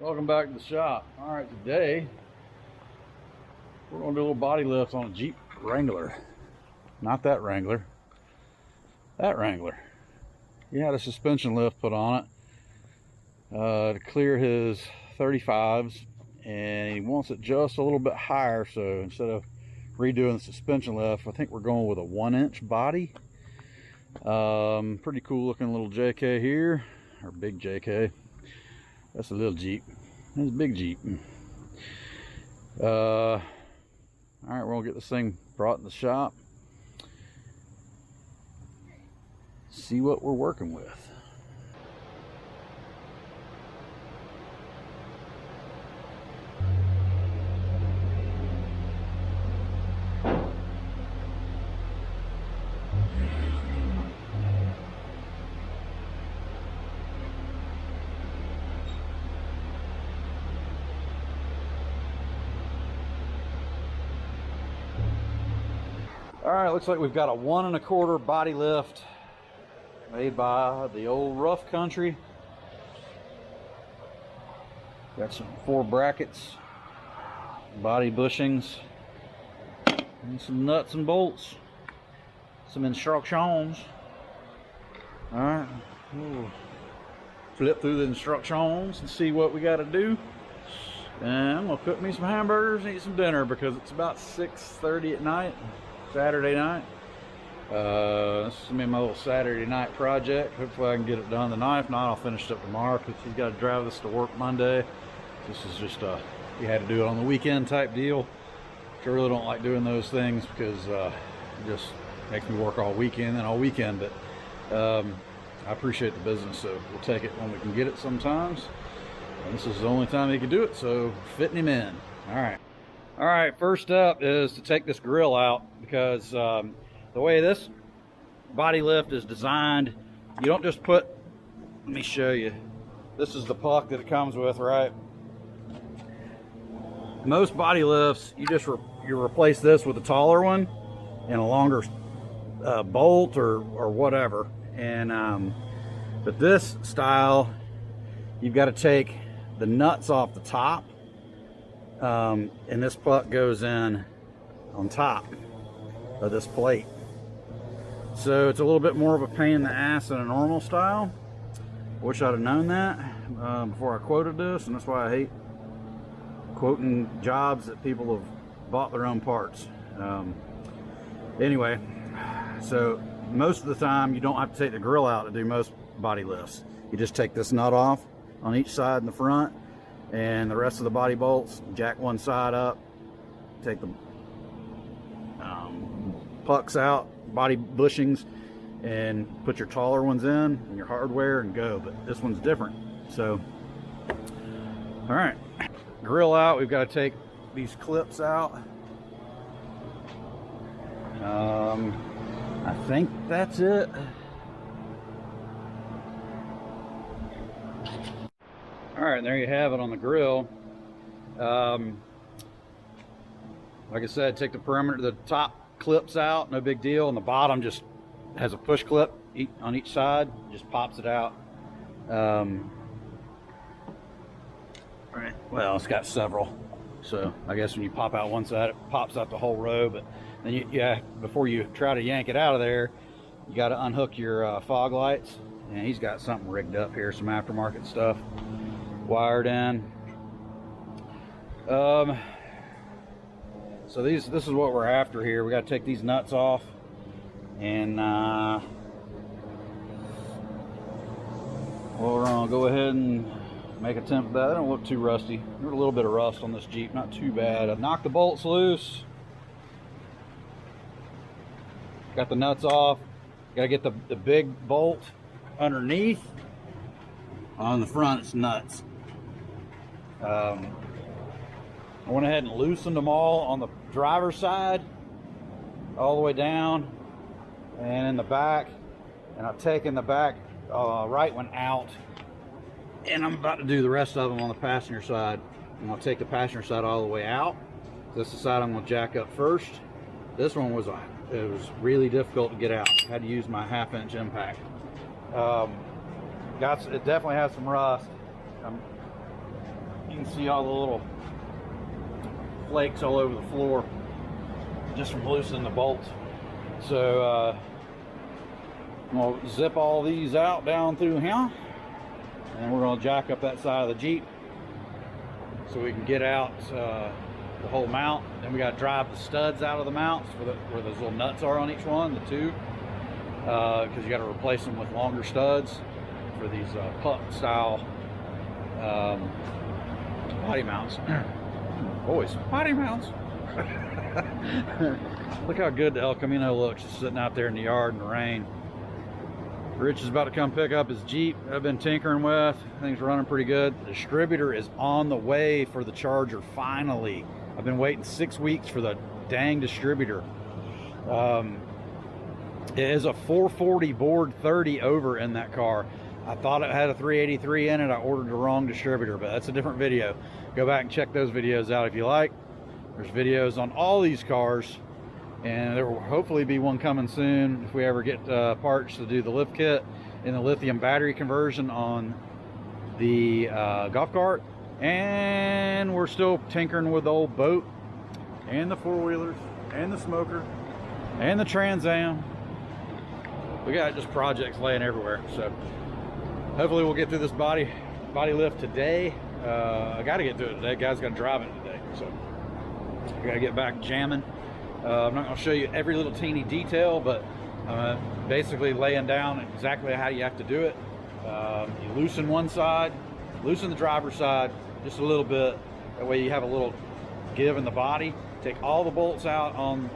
Welcome back to the shop. All right, today we're going to do a little body lift on a Jeep Wrangler. Not that Wrangler, that Wrangler. He had a suspension lift put on it to clear his 35s, and he wants it just a little bit higher. So instead of redoing the suspension lift, I think we're going with a 1-inch body. Pretty cool looking little JK here, or big JK. That's a little Jeep. That's a big Jeep. All right, we're gonna get this thing brought in the shop. See what we're working with. All right, looks like we've got a 1 1/4 body lift made by the old Rough Country. Got some 4 brackets, body bushings, and some nuts and bolts, some instructions. All right, we'll flip through the instructions and see what we got to do. And I'm gonna cook me some hamburgers and eat some dinner because it's about 6:30 at night. Saturday night. This is gonna be my little Saturday night project. Hopefully I can get it done tonight. If not, I'll finish it up tomorrow because he's got to drive this to work Monday. This is just he had to do it on the weekend type deal. I really don't like doing those things because it just makes me work all weekend and all weekend. But I appreciate the business, so we'll take it when we can get it sometimes. And this is the only time he can do it, so fitting him in. All right, first up is to take this grill out because the way this body lift is designed, you don't just put, let me show you. This is the puck that it comes with, right? Most body lifts, you just you replace this with a taller one and a longer bolt or whatever. And but this style, you've got to take the nuts off the top. And this puck goes in on top of this plate, so it's a little bit more of a pain in the ass than a normal style. Wish I'd have known that before I quoted this, and that's why I hate quoting jobs that people have bought their own parts. Anyway, so most of the time you don't have to take the grill out to do most body lifts. You just take this nut off on each side in the front, and the rest of the body bolts, jack one side up, take the pucks out, body bushings, and put your taller ones in and your hardware and go. But this one's different. So, all right, grill out. We've got to take these clips out. I think that's it. All right, and there you have it on the grill. Like I said, take the perimeter, the top clips out, no big deal, and the bottom just has a push clip on each side, just pops it out. Right. Well, it's got several, so I guess when you pop out one side, it pops out the whole row. But then before you try to yank it out of there, you got to unhook your fog lights, and he's got something rigged up here, some aftermarket stuff wired in. So this is what we're after here. We got to take these nuts off, and well, we're gonna go ahead and make a attempt at that. They don't look too rusty. There's a little bit of rust on this Jeep, not too bad. I've knocked the bolts loose, got the nuts off. Got to get the big bolt underneath. On the front, it's nuts. I went ahead and loosened them all on the driver's side, all the way down, and in the back. And I've taken the back right one out, and I'm about to do the rest of them on the passenger side. I'm going to take the passenger side all the way out. This is the side I'm going to jack up first. This one was really difficult to get out. I had to use my 1/2-inch impact. It definitely has some rust. You can see all the little flakes all over the floor just from loosening the bolts. So I'm going to zip all these out down through here, and we're going to jack up that side of the Jeep so we can get out the whole mount. Then we got to drive the studs out of the mounts where those little nuts are on each one, the two, because you got to replace them with longer studs for these puck style body mounts. Boys, body mounts. Look how good the El Camino looks, just sitting out there in the yard in the rain. Rich is about to come pick up his Jeep I've been tinkering with. Things running pretty good. The distributor is on the way for the Charger, finally. I've been waiting 6 weeks for the dang distributor. It is a 440 board 30 over in that car. I thought it had a 383 in it. I ordered the wrong distributor, but that's a different video. Go back and check those videos out if you like. There's videos on all these cars, and there will hopefully be one coming soon if we ever get parts to do the lift kit and the lithium battery conversion on the golf cart. And we're still tinkering with the old boat and the four-wheelers and the smoker and the Trans Am. We got just projects laying everywhere, so hopefully we'll get through this body lift today. I got to get through it today. Guy's got to drive it today, so I got to get back jamming. I'm not going to show you every little teeny detail, but basically laying down exactly how you have to do it. You loosen one side, loosen the driver's side just a little bit. That way you have a little give in the body. Take all the bolts out on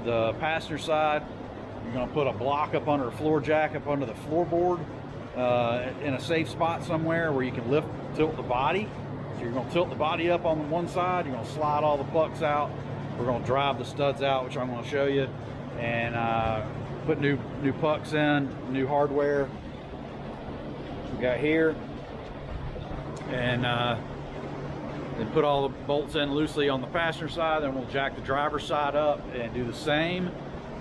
the passenger side. You're going to put a block up under a floor jack, up under the floorboard, in a safe spot somewhere where you can tilt the body. So you're going to tilt the body up on one side. You're going to slide all the pucks out. We're going to drive the studs out, which I'm going to show you, and put new pucks in, new hardware we got here, and then put all the bolts in loosely on the passenger side. Then we'll jack the driver's side up and do the same,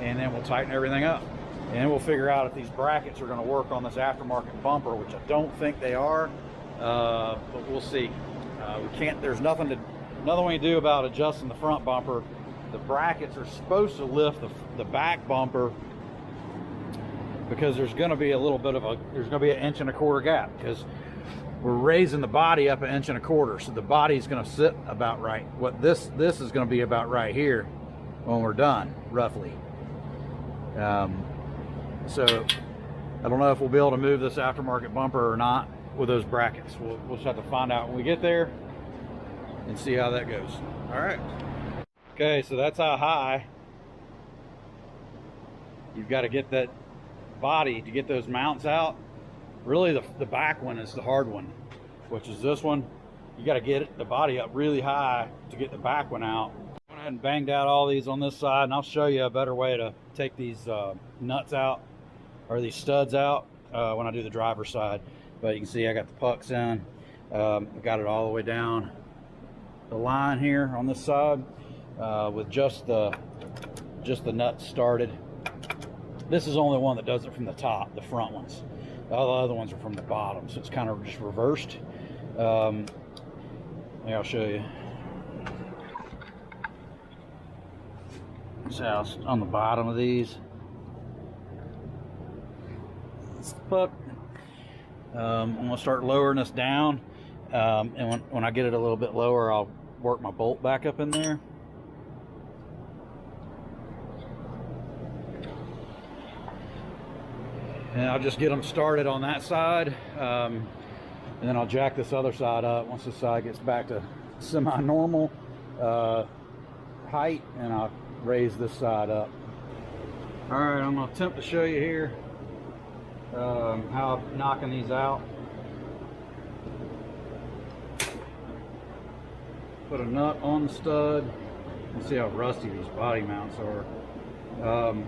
and then we'll tighten everything up, and then we'll figure out if these brackets are going to work on this aftermarket bumper, which I don't think they are, but we'll see. We can't. There's nothing we can do about adjusting the front bumper. The brackets are supposed to lift the back bumper, because there's going to be a little bit of there's going to be an 1.25 inch gap, because we're raising the body up 1.25 inch, so the body's going to sit about right. What this is going to be about right here when we're done, roughly. So I don't know if we'll be able to move this aftermarket bumper or not with those brackets. We'll just have to find out when we get there and see how that goes. All right. Okay, so that's how high you've got to get that body to get those mounts out. Really, the back one is the hard one, which is this one. You got to get the body up really high to get the back one out. I went ahead and banged out all these on this side, and I'll show you a better way to take these nuts out, or these studs out, when I do the driver's side. But you can see I got the pucks in. I got it all the way down the line here on this side, with just the nuts started. This is the only one that does it from the top, the front ones. All the other ones are from the bottom, so it's kind of just reversed. Yeah, I'll show you. So on the bottom of these, it's the puck. I'm gonna start lowering this down, and when I get it a little bit lower, I'll work my bolt back up in there. And I'll just get them started on that side, and then I'll jack this other side up once this side gets back to semi-normal height, and I'll raise this side up. All right, I'm gonna attempt to show you here how I'm knocking these out. Put a nut on the stud. You can see how rusty these body mounts are.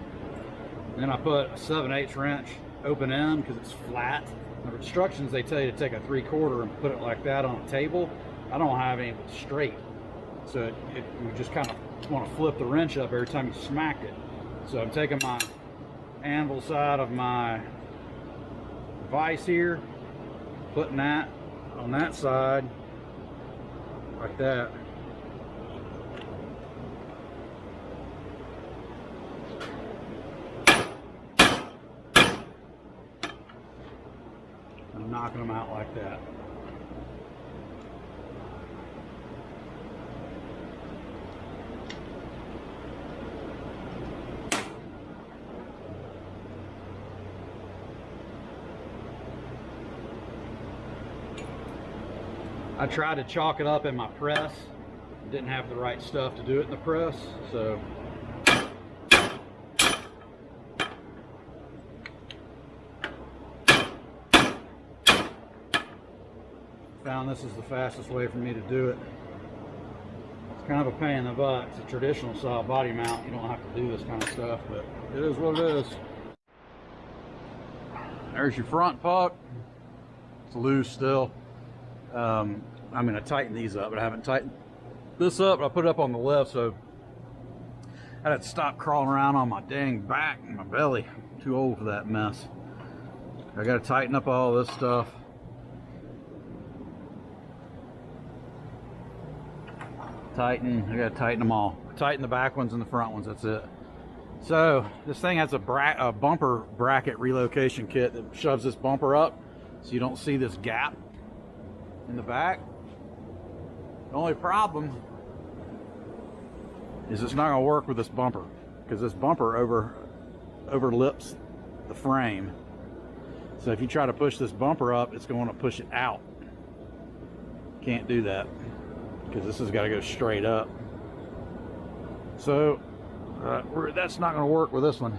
Then I put a 7/8 wrench open end because it's flat. The instructions, they tell you to take a 3/4 and put it like that on a table. I don't have any straight, so you just kind of want to flip the wrench up every time you smack it. So I'm taking my anvil side of my vise here, putting that on that side, like that. I'm knocking them out like that. I tried to chalk it up in my press. Didn't have the right stuff to do it in the press, so found this is the fastest way for me to do it. It's kind of a pain in the butt. It's a traditional style body mount. You don't have to do this kind of stuff, but it is what it is. There's your front puck. It's loose still. I'm going to tighten these up, but I haven't tightened this up. I put it up on the left, so I had to stop crawling around on my dang back and my belly. I'm too old for that mess. I got to tighten up all this stuff. Tighten. I got to tighten them all. Tighten the back ones and the front ones. That's it. So this thing has a bumper bracket relocation kit that shoves this bumper up, so you don't see this gap in the back. The only problem is it's not going to work with this bumper, because this bumper overlips the frame. So if you try to push this bumper up, it's going to push it out. Can't do that, because this has got to go straight up. So that's not going to work with this one.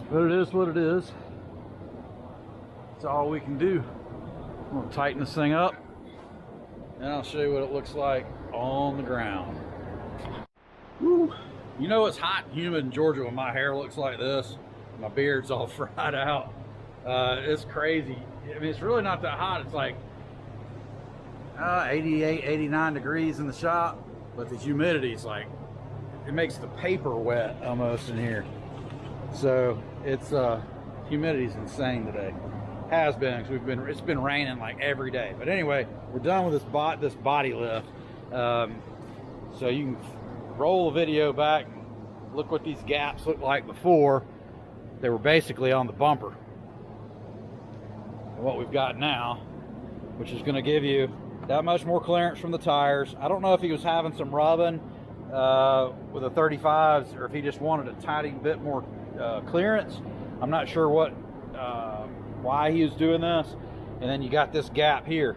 But it is what it is. That's all we can do. I'm going to tighten this thing up, and I'll show you what it looks like on the ground. Woo. You know it's hot and humid in Georgia when my hair looks like this. My beard's all fried out. It's crazy. I mean, it's really not that hot. It's like 88, 89 degrees in the shop, but the humidity is like, it makes the paper wet almost in here. So it's humidity's insane today. Has been, because it's been raining like every day. But anyway, we're done with this body lift. So you can roll the video back and look what these gaps looked like before. They were basically on the bumper. And what we've got now, which is going to give you that much more clearance from the tires. I don't know if he was having some rubbing with the 35s, or if he just wanted a tiny bit more clearance. I'm not sure why he was doing this. And then you got this gap here.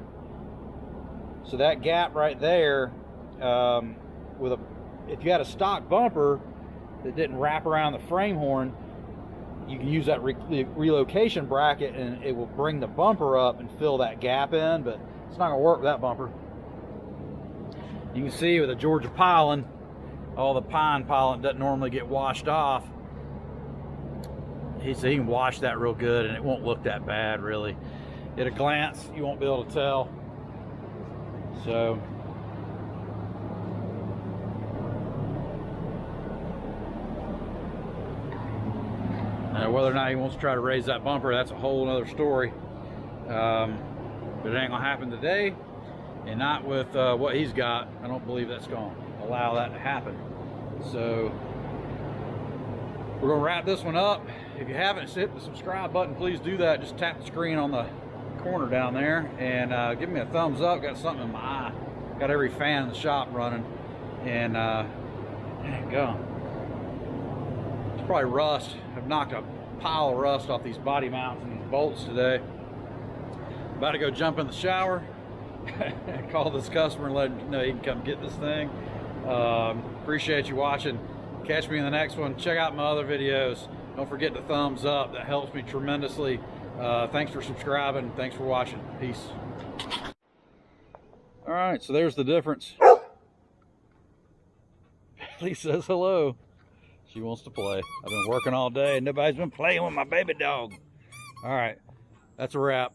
So that gap right there, if you had a stock bumper that didn't wrap around the frame horn, you can use that relocation bracket and it will bring the bumper up and fill that gap in, but it's not going to work with that bumper. You can see with the Georgia pollen, all the pine pollen doesn't normally get washed off. He said he can wash that real good and it won't look that bad really. At a glance, you won't be able to tell. So whether or not he wants to try to raise that bumper, that's a whole other story. But it ain't gonna happen today, and not with what he's got. I don't believe that's gonna allow that to happen. So we're gonna wrap this one up. If you haven't hit the subscribe button, please do that. Just tap the screen on the corner down there and give me a thumbs up. Got something in my eye. Got every fan in the shop running, and there you go. It's probably rust. I've knocked a pile of rust off these body mounts and these bolts today. About to go jump in the shower. Call this customer and let him know he can come get this thing. Appreciate you watching. Catch me in the next one. Check out my other videos. Don't forget the thumbs up. That helps me tremendously. Thanks for subscribing. Thanks for watching. Peace. All right, so there's the difference. Bailey says hello. She wants to play. I've been working all day and nobody's been playing with my baby dog. All right, that's a wrap.